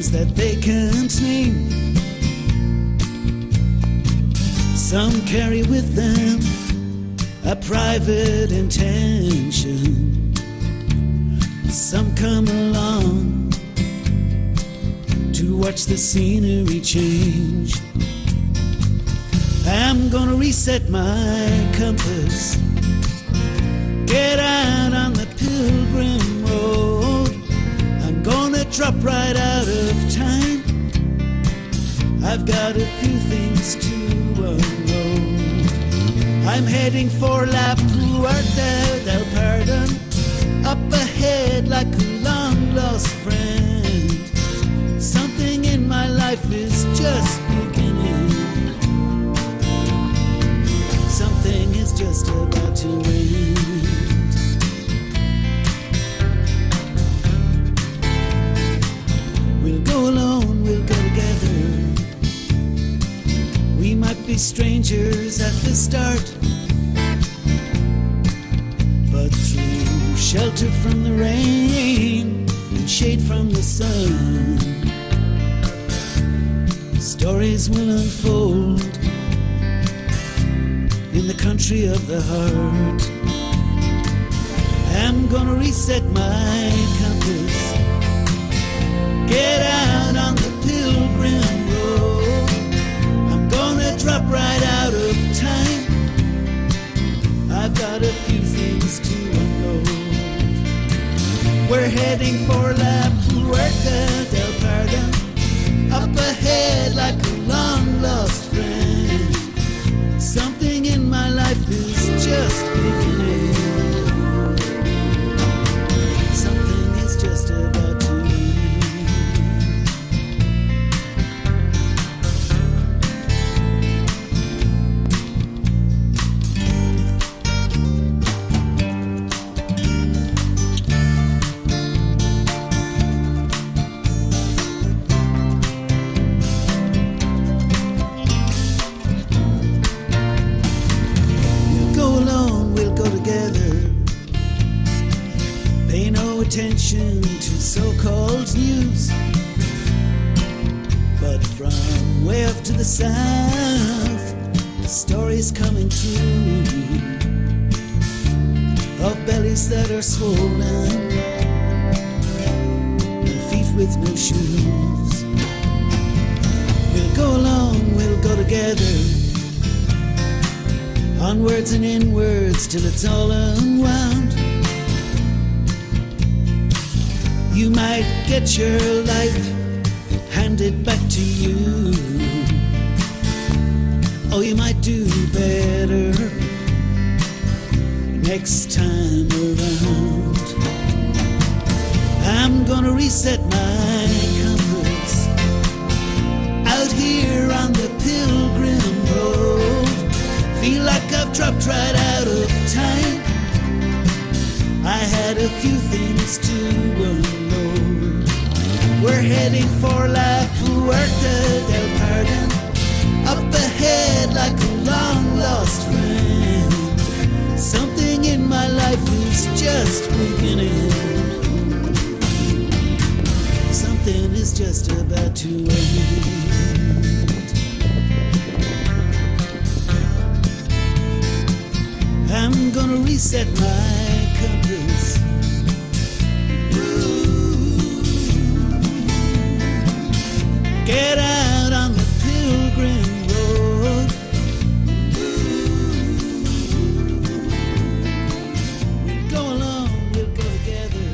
things that they can't name. Some carry with them a private intention. Some come along to watch the scenery change. I'm gonna reset my compass, get out on the pilgrim road. I'm gonna drop right out of time. I've got a few things to unload. I'm heading for La Puerta del Pardon, up ahead like a long lost friend. Something in my life is just beginning. Something is just about to end. We'll go alone, we'll go together. We might be strangers at the start, but through shelter from the rain and shade from the sun, stories will unfold in the country of the heart. I'm gonna reset my compass, get out on the pilgrim road. I'm gonna drop right out of time. I've got a few things to unload. We're heading for La Puerta del Pardon, up ahead like a long lost friend. Something in my life is just beginning. Something is just about to end. Attention to so-called news, but from way up to the south, the story's coming through of bellies that are swollen and feet with no shoes. We'll go along, we'll go together, onwards and inwards till it's all unwound. You might get your life handed back to you. Oh, you might do better next time around. I'm gonna reset my compass out here on the pilgrim road. Feel like I've dropped right out of time. I had a few things to unload. We're heading for La Puerta del Pardon, up ahead like a long lost friend. Something in my life is just beginning. Something is just about to end. I'm gonna reset my compass. Get out on the pilgrim road. We'll go along, we'll go together.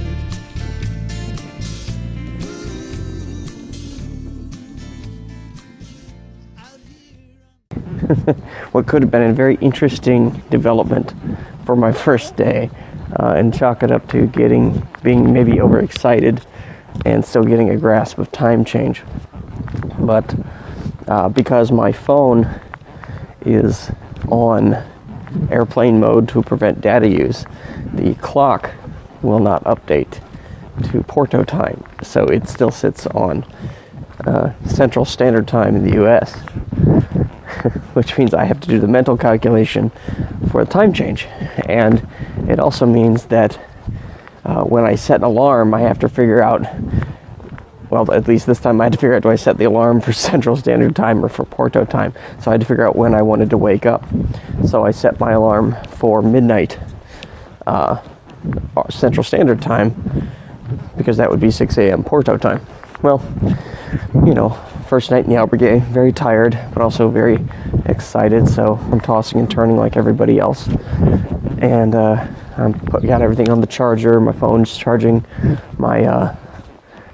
What could have been a very interesting development for my first day, and chalk it up to being maybe overexcited and still getting a grasp of time change. But because my phone is on airplane mode to prevent data use, the clock will not update to Porto time, so it still sits on Central Standard Time in the US, which means I have to do the mental calculation for a time change. And it also means that when I set an alarm, I have to figure out well, at least this time I had to figure out, do I set the alarm for Central Standard Time or for Porto time? So I had to figure out when I wanted to wake up. So I set my alarm for midnight Central Standard Time, because that would be 6 a.m. Porto time. Well, first night in the albergue, very tired, but also very excited. So I'm tossing and turning like everybody else. And got everything on the charger. My phone's charging. My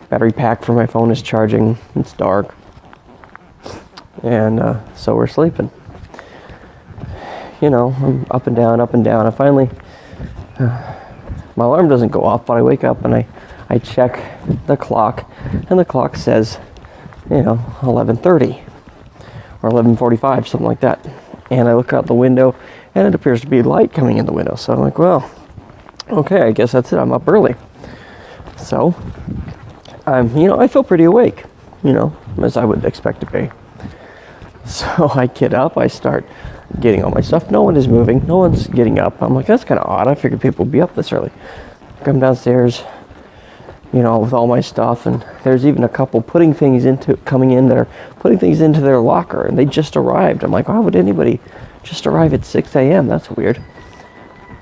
battery pack for my phone is charging. It's dark. And so we're sleeping. I'm up and down, up and down. I finally, my alarm doesn't go off, but I wake up and I check the clock, and the clock says, 11:30 or 11:45, something like that. And I look out the window, and it appears to be light coming in the window. So I'm like, well, okay, I guess that's it. I'm up early. So, I feel pretty awake, as I would expect to be. So I get up, I start getting all my stuff. No one is moving. No one's getting up. I'm like, that's kind of odd. I figured people would be up this early. Come downstairs, with all my stuff, and there's even a couple coming in that are putting things into their locker, and they just arrived. I'm like, why would anybody just arrive at 6 a.m.? That's weird.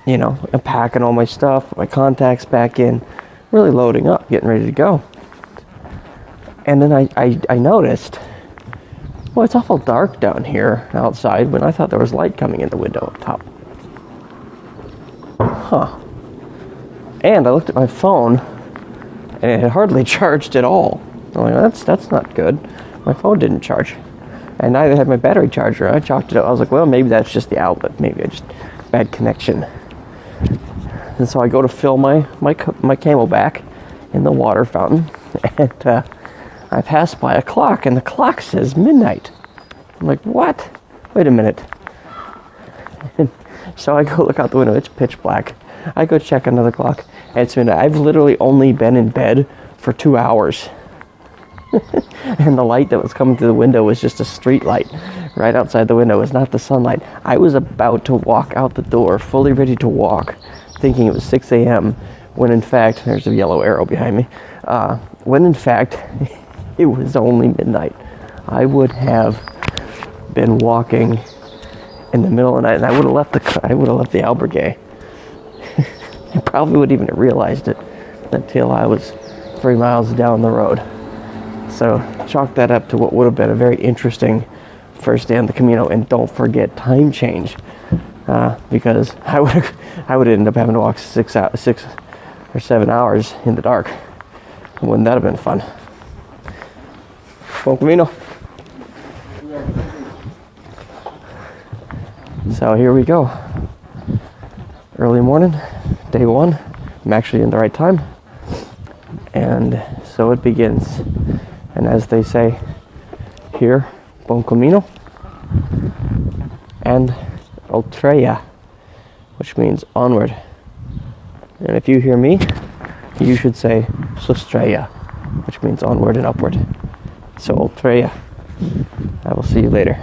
I'm packing all my stuff, my contacts back in, really loading up, getting ready to go. And then I noticed, well, it's awful dark down here outside when I thought there was light coming in the window up top. Huh. And I looked at my phone, and it had hardly charged at all. I'm like, that's not good. My phone didn't charge. And neither had my battery charger. I chalked it up. I was like, well, maybe that's just the outlet. Maybe I just bad connection. And so I go to fill my Camelback in the water fountain, and I pass by a clock, and the clock says midnight. I'm like, what? Wait a minute. And so I go look out the window. It's pitch black. I go check another clock, and it's midnight. I've literally only been in bed for 2 hours. And the light that was coming through the window was just a street light right outside the window. It was not the sunlight. I was about to walk out the door, fully ready to walk, thinking it was 6 a.m., when in fact, there's a yellow arrow behind me, when in fact, it was only midnight. I would have been walking in the middle of the night, and I would have left the albergue. I probably wouldn't even have realized it until I was 3 miles down the road. So chalk that up to what would have been a very interesting first day on the Camino, and don't forget time change, because I would end up having to walk 6 or 7 hours in the dark. Wouldn't that have been fun? Bon Camino. So here we go. Early morning, day 1. I'm actually in the right time, and so it begins. And as they say here, Bon Camino and Ultreya, which means onward. And if you hear me, you should say Sustreya, which means onward and upward. So Ultreya. I will see you later.